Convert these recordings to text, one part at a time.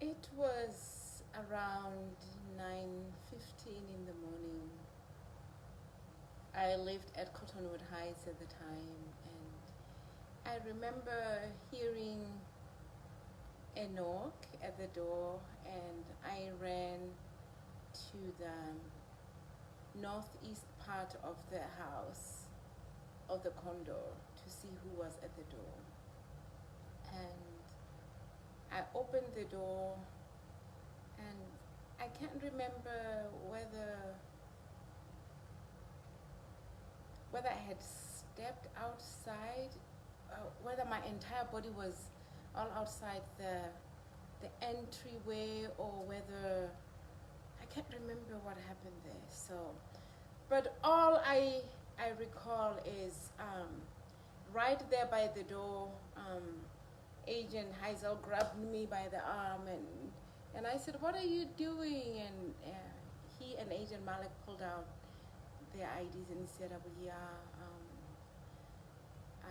It was around 9:15 in the morning. I lived at Cottonwood Heights at the time, and I remember hearing a knock at the door, and I ran to the northeast part of the house, of the condo, to see who was at the door. And I opened the door, and I can't remember whether I had stepped outside, whether my entire body was all outside the entryway, or whether I can't remember what happened there. So, but all I recall is right there by the door. Agent Heisel grabbed me by the arm, and I said, "What are you doing?" And he and Agent Malik pulled out their IDs and said, "We are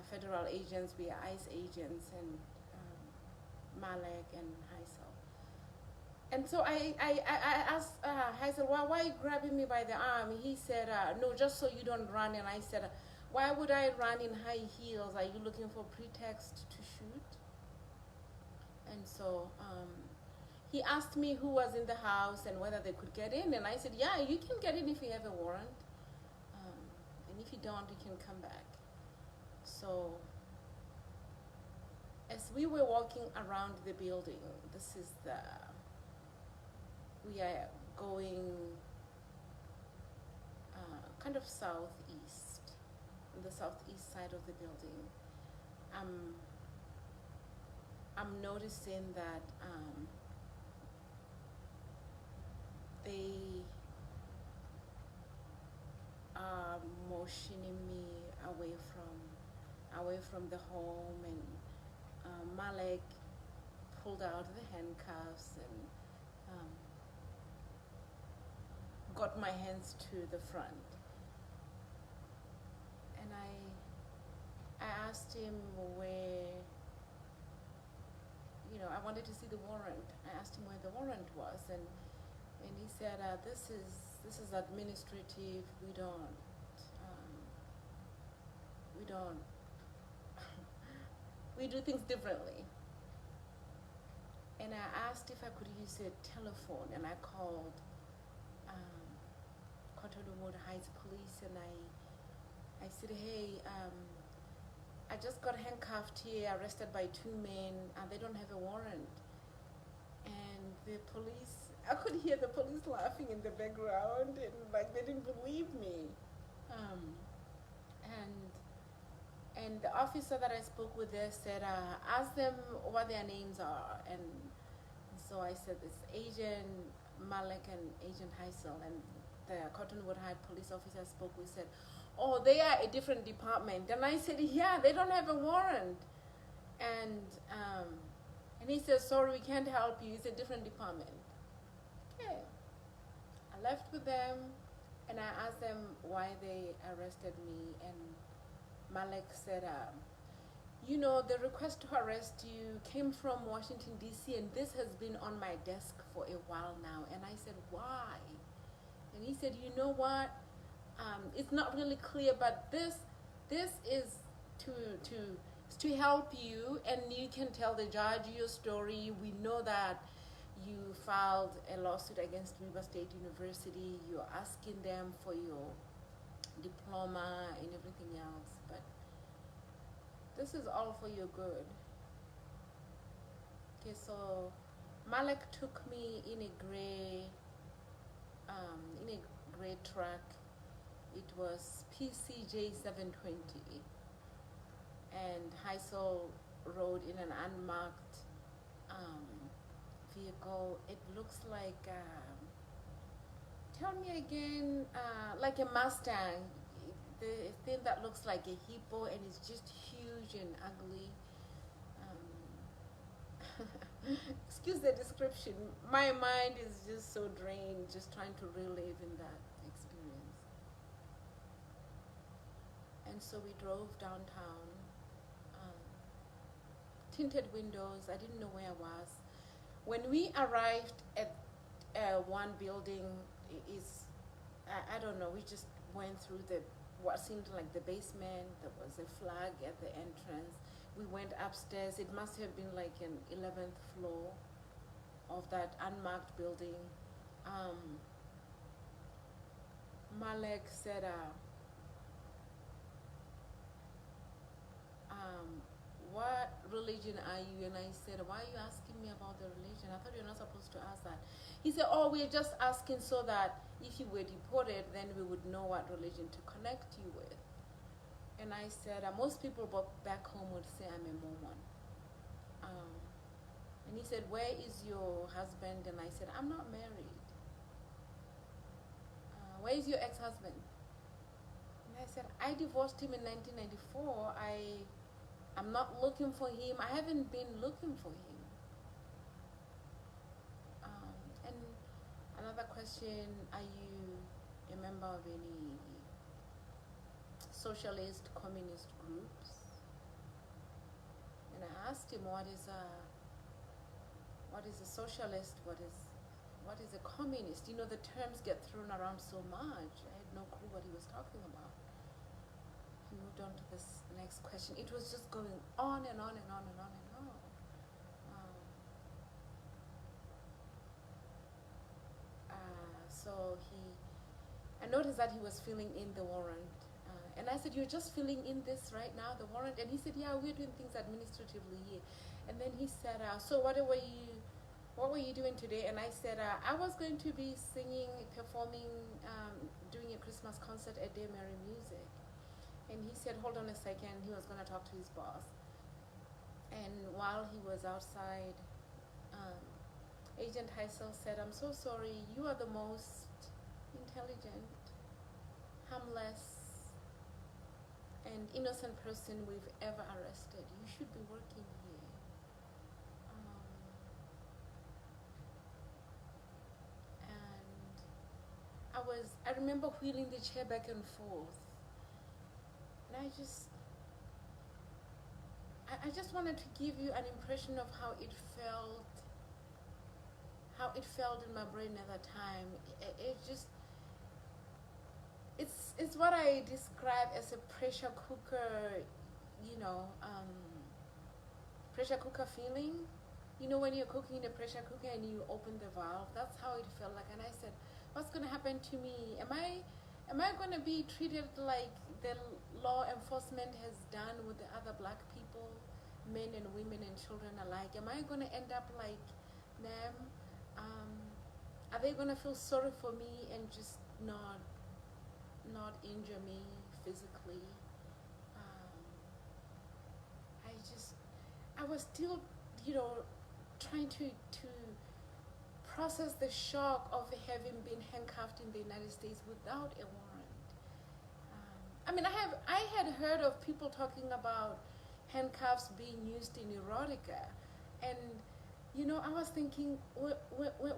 federal agents, we are ICE agents," and Malik and Heisel. And so I asked Heisel, why are you grabbing me by the arm? He said, "No, just so you don't run." And I said, "Why would I run in high heels? Are you looking for pretext to shoot?" And so he asked me who was in the house and whether they could get in. And I said, "Yeah, you can get in if you have a warrant. And if you don't, you can come back." So as we were walking around the building, we are going kind of southeast, on the southeast side of the building. I'm noticing that they are motioning me away from the home, and Malik pulled out the handcuffs and got my hands to the front. And I asked him where, I wanted to see the warrant. I asked him where the warrant was, and he said, "This is administrative. We don't we do things differently." And I asked if I could use a telephone, and I called Cottonwood Heights Police, and I said, "Hey, I just got handcuffed here, arrested by two men, and they don't have a warrant." And the police, I could hear the police laughing in the background, and like they didn't believe me. And the officer that I spoke with there said, "Ask them what their names are." And so I said, "It's Agent Malik and Agent Heisel." And the Cottonwood Heights police officer spoke with said, "Oh, they are a different department." And I said, "Yeah, they don't have a warrant." And he said, "Sorry, we can't help you. It's a different department." Okay. I left with them, and I asked them why they arrested me. And Malik said, "The request to arrest you came from Washington, D.C., and this has been on my desk for a while now." And I said, "Why?" And he said, "You know what? It's not really clear, but this is to help you, and you can tell the judge your story. We know that you filed a lawsuit against River State University. You're asking them for your diploma and everything else, but this is all for your good." Okay, so Malik took me in a gray truck. It was PCJ 720, and Heisel rode in an unmarked vehicle. It looks like, tell me again, like a Mustang, the thing that looks like a hippo, and it's just huge and ugly. Excuse the description. My mind is just so drained, just trying to relive in that experience. And so we drove downtown, tinted windows. I didn't know where I was. When we arrived at one building, is I don't know. We just went through what seemed like the basement. There was a flag at the entrance. We went upstairs. It must have been like an 11th floor of that unmarked building. Malek said, what religion are you? And I said, why are you asking me about the religion? I thought you're not supposed to ask that. He said, oh, we're just asking so that if you were deported, then we would know what religion to connect you with. And I said, most people back home would say I'm a Mormon. And he said, where is your husband? And I said, I'm not married. Where is your ex-husband? And I said, I divorced him in 1994. I'm not looking for him. I haven't been looking for him. And another question, are you a member of any socialist, communist groups? And I asked him, what is a socialist? What is a communist? You know, the terms get thrown around so much. I had no clue what he was talking about. He moved on to this next question. It was just going on and on and on and on and on. So I noticed that he was filling in the warrant. And I said, you're just filling in this right now, the warrant? And he said, yeah, we're doing things administratively here. And then he said, so what were you doing today? And I said, I was going to be singing, performing, doing a Christmas concert at Day Mary Music. And he said, hold on a second. He was going to talk to his boss. And while he was outside, Agent Heisel said, I'm so sorry. You are the most intelligent, harmless, and innocent person we've ever arrested. You should be working here. And I remember wheeling the chair back and forth. And I just wanted to give you an impression of how it felt in my brain at that time. It's what I describe as a pressure cooker, pressure cooker feeling. You know, when you're cooking in a pressure cooker and you open the valve, that's how it felt like. And I said, what's going to happen to me? Am I going to be treated like the law enforcement has done with the other black people, men and women and children alike? Am I going to end up like them? Are they going to feel sorry for me and just not injure me physically? I was still, trying to process the shock of having been handcuffed in the United States without a warrant. I had heard of people talking about handcuffs being used in erotica, and I was thinking,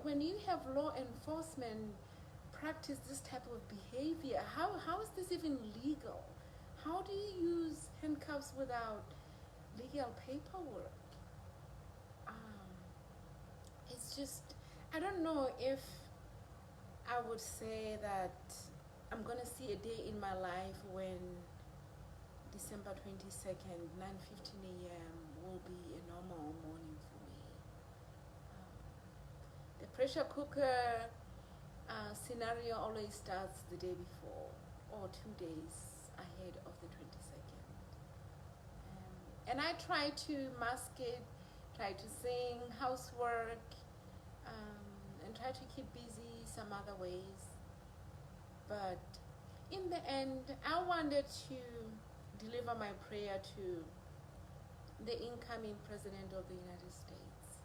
when you have law enforcement practice this type of behavior, how is this even legal? How do you use handcuffs without legal paperwork? It's just, I don't know if I would say that I'm going to see a day in my life when December 22nd, 9:15 a.m. will be a normal morning for me. The pressure cooker scenario always starts the day before or 2 days ahead of the 22nd. And I try to mask it, try to sing, housework, and try to keep busy some other ways. But in the end, I wanted to deliver my prayer to the incoming President of the United States.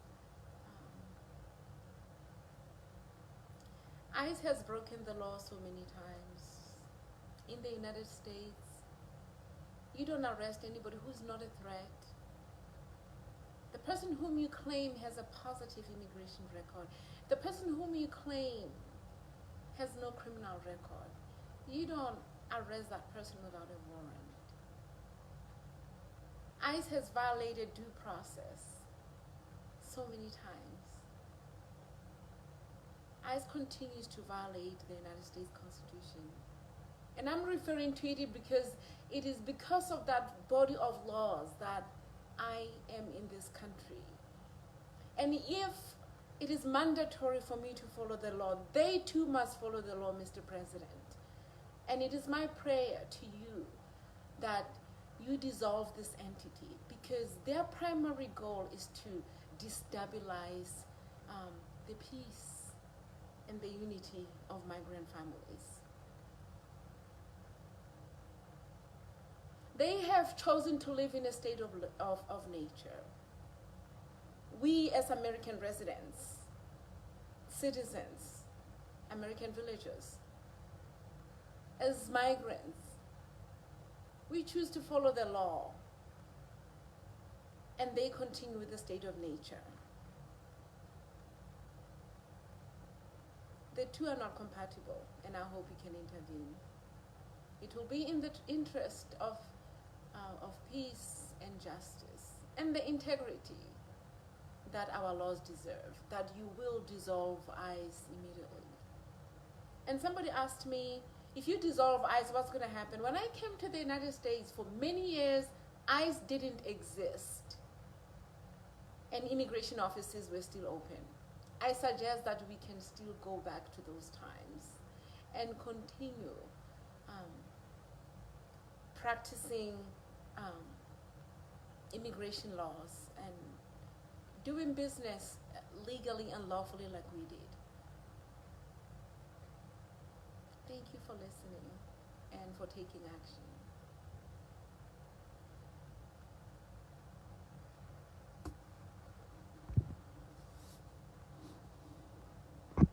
ICE has broken the law so many times. In the United States, you don't arrest anybody who's not a threat. The person whom you claim has a positive immigration record, the person whom you claim has no criminal record, you don't arrest that person without a warrant. ICE has violated due process so many times. ICE continues to violate the United States Constitution. And I'm referring to it because it is because of that body of laws that I am in this country. And if it is mandatory for me to follow the law, they too must follow the law, Mr. President. And it is my prayer to you that you dissolve this entity, because their primary goal is to destabilize the peace and the unity of migrant families. They have chosen to live in a state of nature. We as American residents, citizens, American villagers, as migrants, we choose to follow the law, and they continue with the state of nature. The two are not compatible, and I hope you can intervene. It will be in the interest of peace and justice and the integrity that our laws deserve, that you will dissolve ICE immediately. And somebody asked me, if you dissolve ICE, what's going to happen? When I came to the United States, for many years, ICE didn't exist, and immigration offices were still open. I suggest that we can still go back to those times and continue practicing immigration laws and doing business legally and lawfully like we did. Thank you for listening and for taking action.